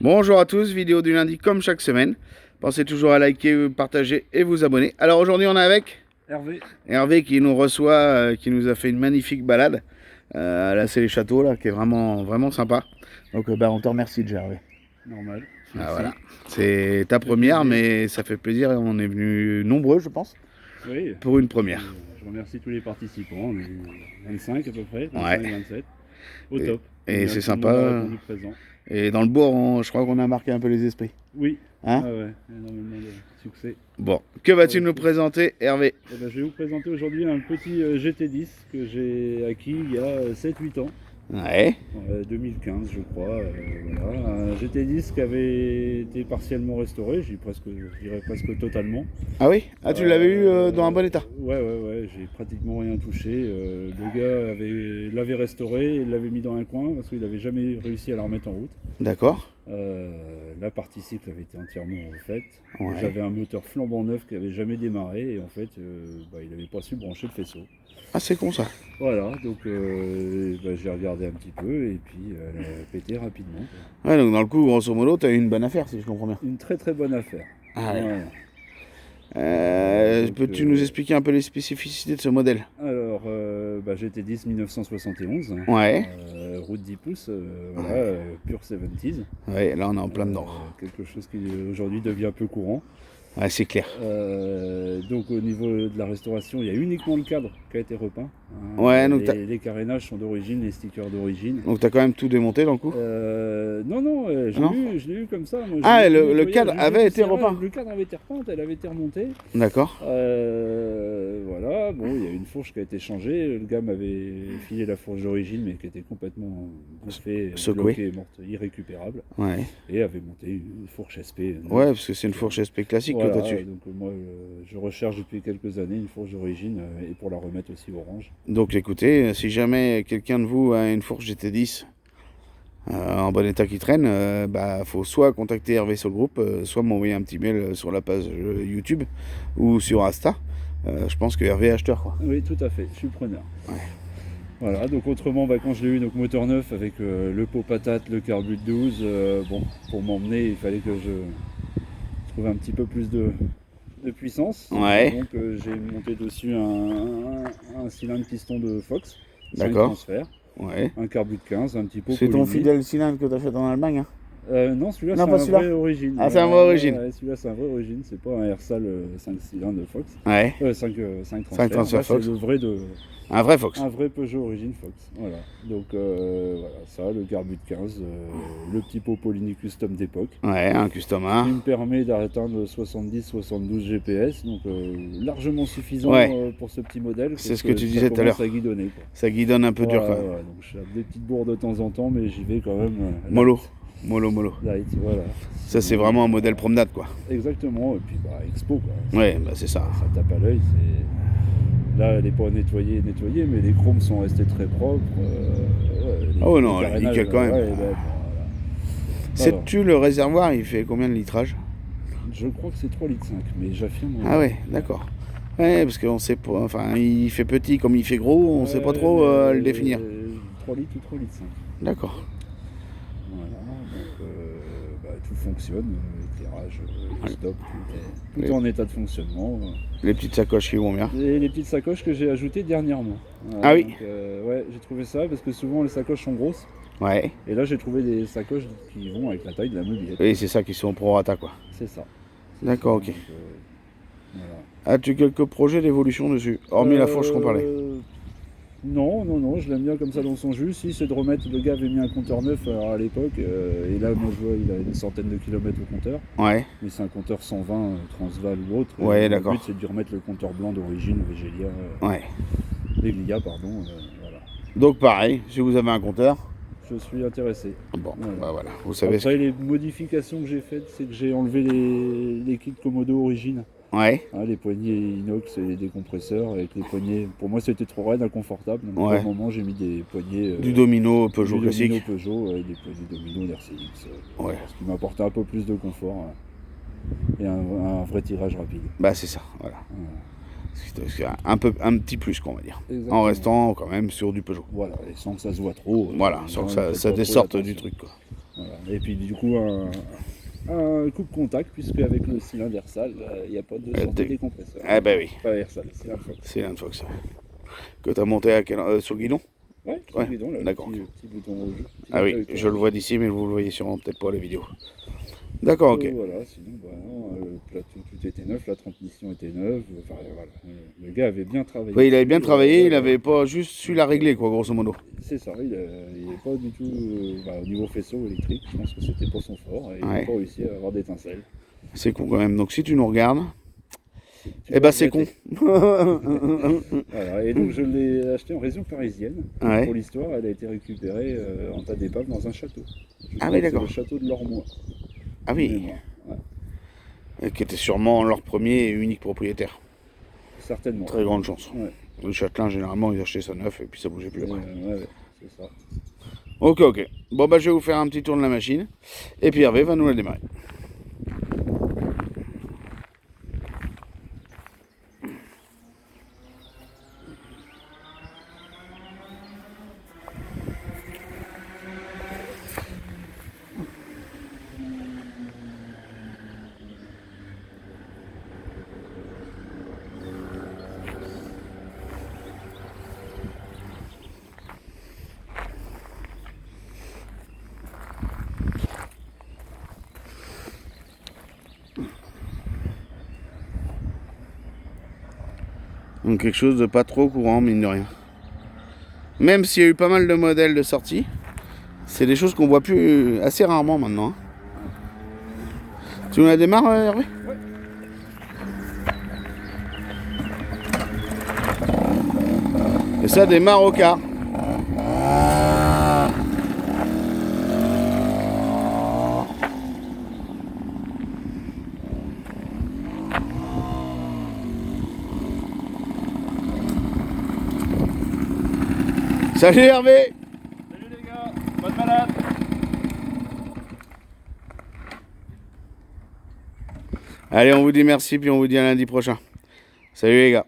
Bonjour à tous, vidéo du lundi comme chaque semaine. Pensez toujours à liker, partager et vous abonner. Alors aujourd'hui on est avec Hervé. Hervé qui nous reçoit, qui nous a fait une magnifique balade à la les Châteaux là, qui est vraiment sympa. Donc on te remercie déjà Hervé. Normal. Ah, Merci. voilà. C'est ta fait première plaisir. mais ça fait plaisir, on est venus nombreux je pense, Oui. pour une première. Je remercie tous les participants. On est 25 à peu près, 25, Ouais. 27. Au Et, top. et c'est Tout le monde a sympa. répondu présent. Et dans le bourg, je crois qu'on a marqué un peu les esprits. Oui. Hein? Ouais. Énormément de succès. Bon, que vas-tu nous présenter Hervé? Eh ben, je vais vous présenter aujourd'hui un petit GT10 que j'ai acquis il y a 7-8 ans. Ouais. 2015 je crois, voilà. Un GT10 qui avait été partiellement restauré, je dirais presque totalement. Ah oui? Ah tu l'avais eu dans un bon état? Ouais, j'ai pratiquement rien touché. Le gars l'avait restauré et l'avait mis dans un coin parce qu'il n'avait jamais réussi à la remettre en route. D'accord. La partie cycle avait été entièrement refaite. Ouais. J'avais un moteur flambant neuf qui n'avait jamais démarré et en fait il n'avait pas su brancher le faisceau. Ah c'est con ça. Voilà, donc j'ai regardé un petit peu et puis elle a pété rapidement. Ouais, donc dans le coup, grosso modo, t'as eu une bonne affaire si je comprends bien. Une très bonne affaire. Ah ouais. Voilà. Peux-tu nous expliquer un peu les spécificités de ce modèle? Alors, GT10 1971, Ouais. route 10 pouces, pure 70s. Ouais, là on est en plein dedans. Quelque chose qui aujourd'hui devient peu courant. Ouais, c'est clair. Donc au niveau de la restauration, il y a uniquement le cadre qui a été repeint. Ouais, donc les carénages sont d'origine, les stickers d'origine. donc t'as quand même tout démonté dans le coup? Non, Non je l'ai eu comme ça. Moi, Ah, le nettoyé, cadre avait été repeint? Le cadre avait été repeint, elle avait été remontée. D'accord. Voilà, bon, il y a une fourche qui a été changée. Le gars m'avait filé la fourche d'origine, mais qui était complètement bouffée, Secouée. bloquée, morte, irrécupérable. Ouais. Et avait monté une fourche SP. Ouais, parce que c'est une fourche SP classique Voilà, que t'as dessus. donc moi, je recherche depuis quelques années une fourche d'origine et pour la remettre aussi orange. Donc écoutez, si jamais quelqu'un de vous a une fourche GT10 en bon état qui traîne, faut soit contacter Hervé sur le groupe, soit m'envoyer un petit mail sur la page YouTube ou sur Insta. Je pense que Hervé est acheteur quoi. Oui, tout à fait, je suis preneur. Ouais. Voilà, donc autrement, quand je l'ai eu, donc moteur neuf avec le pot patate, le carbu de 12, pour m'emmener, il fallait que je trouve un petit peu plus de puissance. Ouais. Donc j'ai monté dessus un cylindre piston de Fox, 5 D'accord. transferts, Ouais. un carbu de 15, un petit pot C'est ton polymé. fidèle cylindre que t'as fait en Allemagne hein? Non, celui-là Non, c'est pas un celui-là. vrai origine. Ah, c'est un vrai origine. Ouais, celui-là c'est un vrai origine, c'est pas un Ersal 5 cylindres de Fox. Ouais. 5 transferts. 5 transferts Là, Fox. c'est le vrai Un vrai Fox. un vrai Peugeot origine Fox. Voilà. Donc voilà, ça, le carbu de 15, le petit pot Polini custom d'époque. Ouais, un custom Qui 1. me permet d'atteindre 70-72 GPS, donc largement suffisant Ouais. pour ce petit modèle. C'est ce parce que tu disais tout à l'heure. Ça guidonner, quoi. Ça guidonne un peu dur Ouais, quand même. ouais, donc je fais des petites bourdes de temps en temps, mais j'y vais quand même. Mollo. Mollo. Light, voilà. Ça c'est vraiment un modèle promenade quoi. Exactement, et puis expo quoi. Ouais, c'est ça. Ça tape à l'œil, là elle n'est pas nettoyée, mais les chromes sont restés très propres. Oh non, elle est carénages, nickel quand même. Voilà. Sais-tu le réservoir, il fait combien de litrage? Je crois que c'est 3,5 litres, mais j'affirme. Ah ouais, d'accord. Ouais, parce qu'on sait pas, enfin il fait petit comme il fait gros, on sait pas trop le définir. 3 litres ou 3,5 litres. D'accord. Voilà, donc tout fonctionne, l'éclairage, le stop, tout est en état de fonctionnement. Les petites sacoches qui vont bien. Et les petites sacoches que j'ai ajoutées dernièrement. Ah oui. Donc, ouais, j'ai trouvé ça parce que souvent les sacoches sont grosses. Ouais. Et là j'ai trouvé des sacoches qui vont avec la taille de la mobilette. Oui, c'est ça qui sont pro rata quoi. C'est ça. D'accord, ok. Donc, voilà. As-tu quelques projets d'évolution dessus? Hormis la fourche qu'on parlait. Non, je l'aime bien comme ça dans son jus. Si, c'est de remettre, le gars avait mis un compteur neuf à l'époque, et là, moi je vois, il a une centaine de kilomètres au compteur. Ouais. Mais c'est un compteur 120, Transval ou autre. Ouais, d'accord. Le but, c'est de lui remettre le compteur blanc d'origine, Végélia, Ouais. Veglia, pardon. Voilà. Donc pareil, si vous avez un compteur. Je suis intéressé. Bon, Voilà. voilà, vous savez. Après, les modifications que j'ai faites, c'est que j'ai enlevé les kits Komodo origine. Ouais. Les poignées inox et les décompresseurs avec les poignées. Pour moi, c'était trop raide, inconfortable. Donc, pour le moment, j'ai mis des poignées. Du domino Peugeot classique. Du domino Peugeot, des poignées domino d'RCX. Ouais. Ce qui m'apportait un peu plus de confort et un vrai tirage rapide. Bah, c'est ça, voilà. C'est un petit plus, qu'on va dire. Exactement. En restant quand même sur du Peugeot. Voilà, et sans que ça se voit trop. Voilà, sans que ça dessorte du truc, quoi. Voilà. Et puis du coup un coupe contact, puisque avec le cylindre Ersal, il n'y a pas de sortie des compresseurs. Ah bah oui. Pas Ersal, cylindre Fox. C'est Fox. Que tu as monté sur le guidon? Ouais, Ouais, bidon, là, d'accord. Petit bouton rouge. Ah oui, je le vois d'ici, mais vous le voyez sûrement peut-être pas à la vidéo. D'accord, ok. Voilà, sinon, bah, non, le plateau, tout était neuf, la transmission était neuve. Enfin, voilà. Le gars avait bien travaillé. Oui, il avait bien travaillé, il avait pas juste su la régler, quoi, grosso modo. C'est ça, il n'est pas du tout au niveau faisceau électrique. Je pense que c'était pas son fort. Et il n'a pas réussi à avoir d'étincelles. C'est con quand même. Donc si tu nous regardes, eh ben c'est con. Voilà, et donc je l'ai acheté en région parisienne. Ouais. Pour l'histoire, elle a été récupérée en tas d'épave dans un château. Ah oui, d'accord. Le château de l'Ormois. Ah oui. Ouais. Qui était sûrement leur premier et unique propriétaire. Certainement. Très grande chance. Ouais. Le châtelain, généralement, ils achetaient ça neuf et puis ça bougeait plus après. Ouais, c'est ça. Ok, ok. Bon, bah je vais vous faire un petit tour de la machine. Et puis Hervé va nous la démarrer. Donc quelque chose de pas trop courant, mine de rien. Même s'il y a eu pas mal de modèles de sortie, c'est des choses qu'on voit plus assez rarement maintenant. Tu nous la démarres, Hervé? Ouais. Et ça démarre au quart. Salut Hervé! Salut les gars, bonne balade! Allez, on vous dit merci, puis on vous dit à lundi prochain. Salut les gars!